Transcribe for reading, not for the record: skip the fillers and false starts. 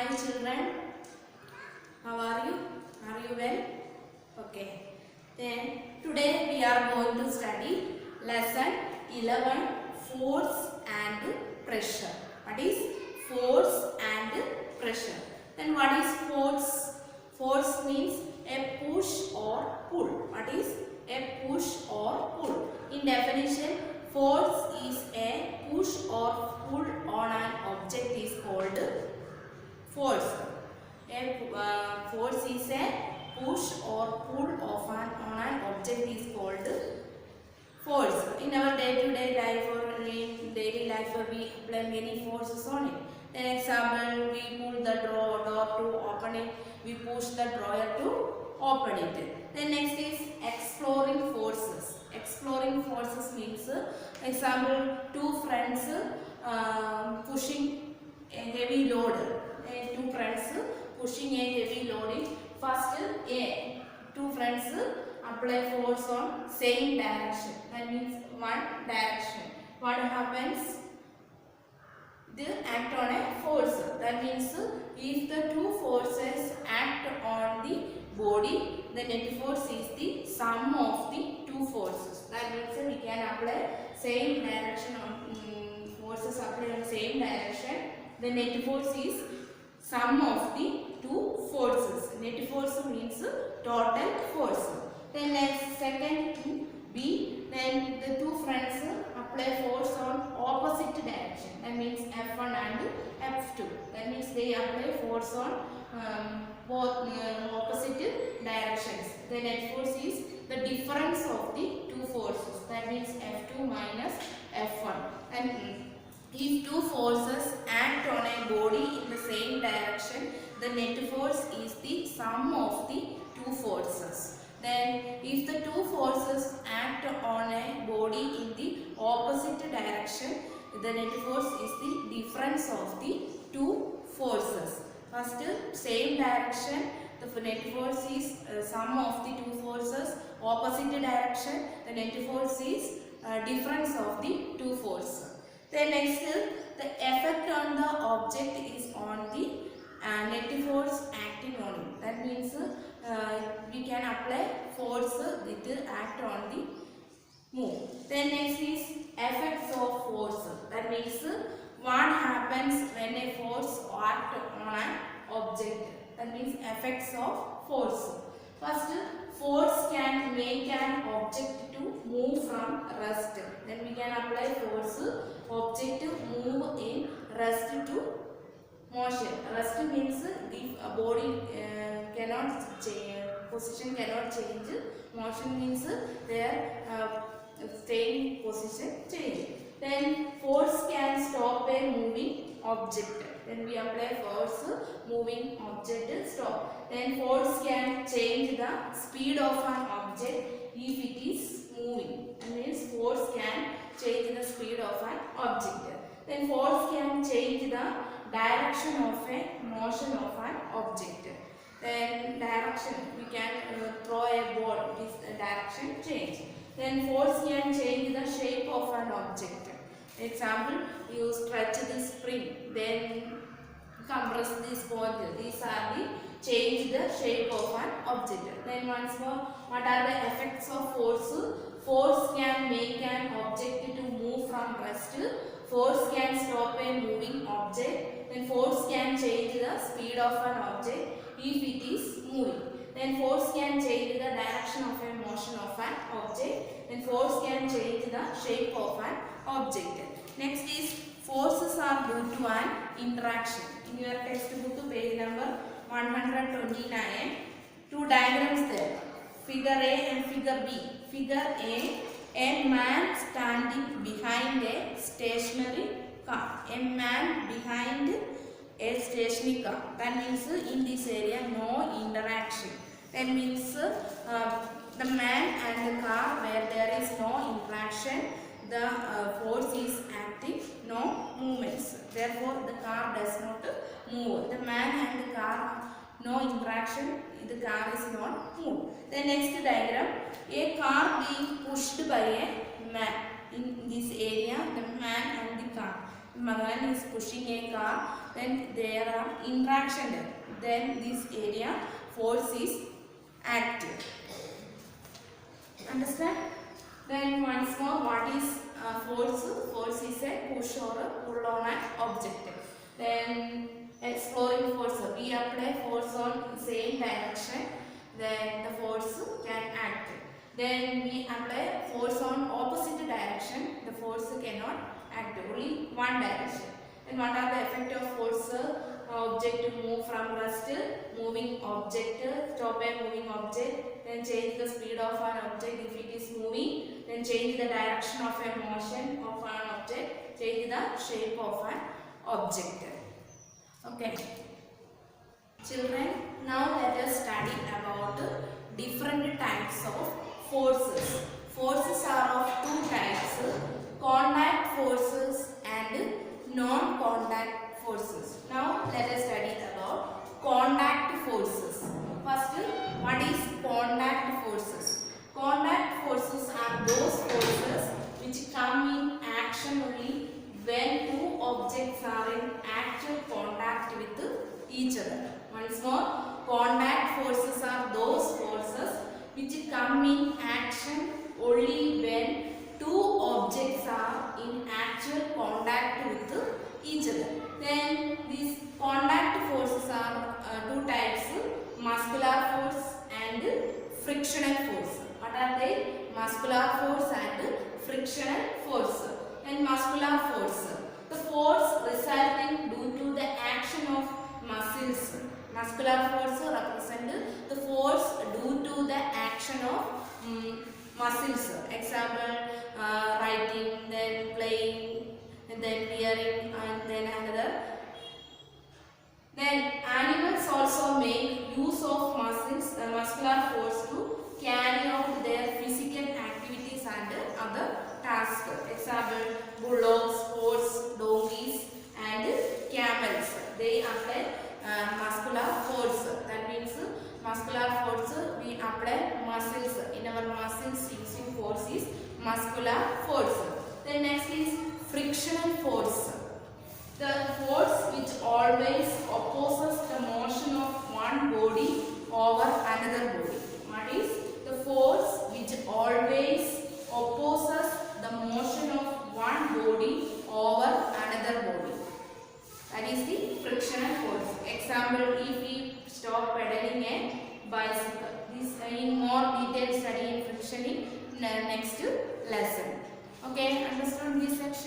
Hi children, how are you? Are you well? Okay. Then today we are going to study lesson 11, force and pressure. What is force and pressure? Then what is force? Force means a push or pull. What is a push or pull? In definition, force is a push or pull on an object is called force. Force is a push or pull on an object is called force. In our day-to-day life or in daily life, we apply many forces on it. An example, we pull the door to open it. We push the drawer to open it. Then next is exploring forces. Exploring forces means, example, two friends pushing a heavy load. Two friends pushing a heavy load. First, two friends apply force on same direction. That means one direction. What happens? They act on a force. That means if the two forces act on the body, the net force is the sum of the two forces. That means we can apply same direction on forces apply on same direction. The net force is sum of the two forces. Net force means total force. Then next second B, then the two friends apply force on opposite direction. That means F1 and F2. That means they apply force on both opposite directions. The net force is the difference of the two forces. That means F2 minus F1. And if two forces act on a body in the same direction, the net force is the sum of the two forces. Then if the two forces act on a body in the opposite direction, the net force is the difference of the two forces. First, same direction, the net force is sum of the two forces. Opposite direction, the net force is difference of the two forces. Then next, the effect on the object is on the net force acting on it. That means we can apply force with act on the move. Then next is effects of force. That means what happens when a force acts on an object. That means effects of force. First, force can make an object to move from rest. Then we can apply force. Object move in rest to motion. Rest means the body cannot change, position cannot change. Motion means their staying position change. Then force can stop a moving object. Then we apply force, moving object stop. Then force can change the speed of an object if it is moving. That means force can change the speed of an object. Then force can change the direction of a motion of an object. Then direction, we can throw a ball, it is a direction change. Then force can change the shape of an object. Example, you stretch the spring, then compress the sponge. These are the change the shape of an object. Then once more, what are the effects of force? Force can make an object to move from rest. Force can stop a moving object. Then force can change the speed of an object if it is moving. Then force can change the direction of a motion of an object. Then force can change the shape of an object. Next is forces are due to an interaction. In your textbook, page number 129, two diagrams there. Figure A and figure B. Figure A man standing behind a stationary car. A man behind a stationary car. That means in this area no interaction. That means the man and the car where there is no interaction, the force is acting, no movements. Therefore the car does not move. The man and the car, no interaction, the car is not moved. The next diagram, a car being pushed by a man. In this area, the man and the car. Man is pushing a car then there are interaction there. Then this area force is active. Understand? Then once more, what is force? Force is a push or a pull on an object. Then exploring force, we apply force on same direction, then the force can act. Then we apply force on opposite direction, the force cannot act, only one direction. Then what are the effect of force? Object move from rest, moving object, stop a moving object, then change the speed of an object if it is moving, then change the direction of a motion of an object, change the shape of an object. Okay. Children, now let us study about different types of forces. Forces are of two types, contact forces and non-contact forces. Now let us study about contact forces. First, what is contact forces? Contact forces are those forces which come in action only when two objects are in actual contact with each other. Once more, contact forces are those forces which come in action only when two objects are in actual contact with each other. Then these contact forces are two types, muscular force and frictional force. What are they? Muscular force and frictional force. And muscular force, the force resulting due to the action of muscles. Muscular force represent the force due to the action of muscles. Example, writing, then playing, and then wearing, and then another. Then animals also make use of muscles, muscular force to carry out their physical activities and other tasks. Example, bullocks, horses, donkeys and camels. They apply muscular force. That means muscular force, we apply muscles. In our muscles using force is muscular force. Then next is frictional force. The force which always opposes the motion of one body over another body. What is the force which always opposes the motion of one body over another body? That is the frictional force. Example, if we stop pedaling a bicycle. This in more detailed study in friction in next lesson. Okay, understand this section?